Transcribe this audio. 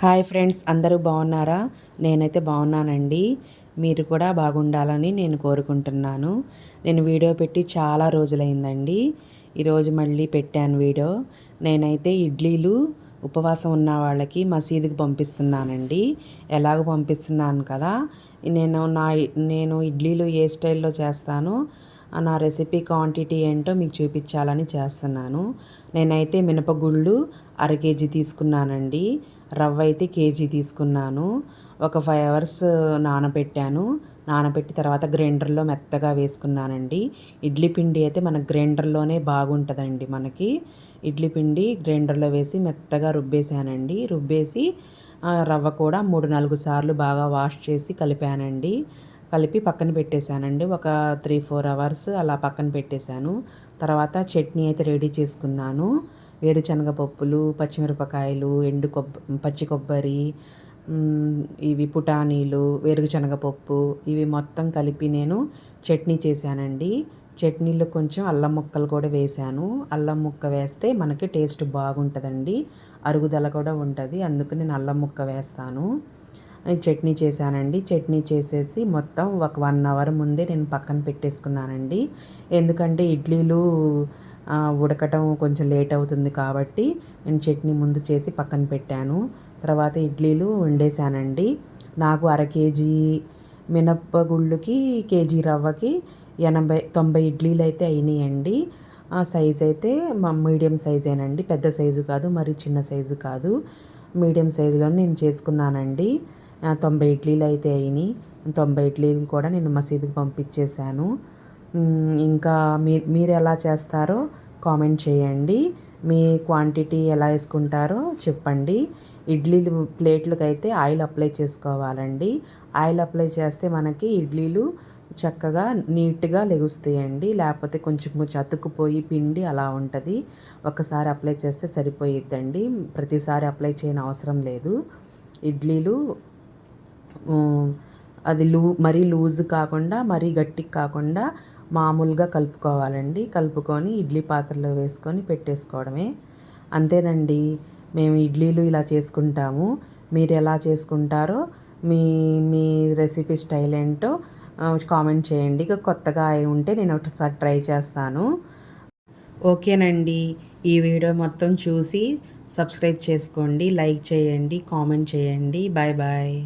Hi friends, అందరూ బాగున్నారా? నేనైతే బాగున్నానండి. మీరు కూడా బాగుండాలని నేను కోరుకుంటున్నాను. నేను వీడియో పెట్టి చాలా రోజులైందండి. ఈరోజు మళ్ళీ పెట్టాను వీడియో. నేనైతే ఇడ్లీలు ఉపవాసం ఉన్న వాళ్ళకి మసీదుకి పంపిస్తున్నానండి. ఎలాగో పంపిస్తున్నాను కదా, నేను ఇడ్లీలు ఏ స్టైల్లో చేస్తానో నా రెసిపీ క్వాంటిటీ ఏంటో మీకు చూపించాలని చేస్తున్నాను. నేనైతే మినపగుళ్ళు అర కేజీ తీసుకున్నానండి. రవ్వ అయితే కేజీ తీసుకున్నాను. ఒక 5 అవర్స్ నానబెట్టాను. నానబెట్టి తర్వాత గ్రైండర్లో మెత్తగా వేసుకున్నానండి. ఇడ్లీ పిండి అయితే మన గ్రైండర్లోనే బాగుంటుందండి. మనకి ఇడ్లీ పిండి గ్రైండర్లో వేసి మెత్తగా రుబ్బేసానండి. రుబ్బేసి రవ్వ కూడా 3-4 సార్లు బాగా వాష్ చేసి కలిపానండి. కలిపి పక్కన పెట్టేశానండి. ఒక 3-4 అవర్స్ అలా పక్కన పెట్టేశాను. తర్వాత చట్నీ అయితే రెడీ చేసుకున్నాను. వేరుశనగ పప్పులు, పచ్చిమిరపకాయలు, పచ్చి కొబ్బరి, ఇవి పుటానీలు, వేరుశనగపప్పు, ఇవి మొత్తం కలిపి నేను చట్నీ చేశానండి. చట్నీలో కొంచెం అల్లం ముక్కలు కూడా వేశాను. అల్లం ముక్క వేస్తే మనకి టేస్ట్ బాగుంటుందండి, అరుగుదల కూడా ఉంటుంది. అందుకు నేను అల్లం ముక్క వేస్తాను. చట్నీ చేశానండి. చట్నీ చేసేసి మొత్తం ఒక 1 అవర్ ముందే నేను పక్కన పెట్టేసుకున్నానండి. ఎందుకంటే ఇడ్లీలు ఉడకటం కొంచెం లేట్ అవుతుంది కాబట్టి నేను చట్నీ ముందు చేసి పక్కన పెట్టాను. తర్వాత ఇడ్లీలు వండేసానండి. నాకు అర కేజీ మినప్పగుళ్ళుకి కేజీ రవ్వకి 80-90 ఇడ్లీలు అయితే అయినాయండి. ఆ సైజ్ అయితే మీడియం సైజేనండి, పెద్ద సైజు కాదు, మరి చిన్న సైజు కాదు, మీడియం సైజులో నేను చేసుకున్నానండి. 90 ఇడ్లీలు అయితే అయినాయి. 90 ఇడ్లీలు కూడా నేను మసీదుకి పంపించేశాను. ఇంకా మీరు ఎలా చేస్తారో కామెంట్ చేయండి. మీ క్వాంటిటీ ఎలా వేసుకుంటారో చెప్పండి. ఇడ్లీలు ప్లేట్లకైతే ఆయిల్ అప్లై చేసుకోవాలండి. ఆయిల్ అప్లై చేస్తే మనకి ఇడ్లీలు చక్కగా నీట్గా లెగుస్తాయండి. లేకపోతే కొంచెం అతుక్కుపోయి పిండి అలా ఉంటుంది. ఒకసారి అప్లై చేస్తే సరిపోయిద్దండి. ప్రతిసారి అప్లై చేయని అవసరం లేదు. ఇడ్లీలు అది మరీ లూజ్ కాకుండా మరీ గట్టిగా కాకుండా మామూలుగా కలుపుకోవాలండి. కలుపుకొని ఇడ్లీ పాత్రలో వేసుకొని పెట్టేసుకోవడమే. అంతేనండి, మేము ఇడ్లీలు ఇలా చేసుకుంటాము. మీరు ఎలా చేసుకుంటారో మీ మీ రెసిపీ స్టైల్ ఏంటో కామెంట్ చేయండి. ఇక కొత్తగా ఉంటే నేను ఒకసారి ట్రై చేస్తాను. ఓకేనండి, ఈ వీడియో మొత్తం చూసి సబ్స్క్రైబ్ చేసుకోండి, లైక్ చేయండి, కామెంట్ చేయండి. Bye bye.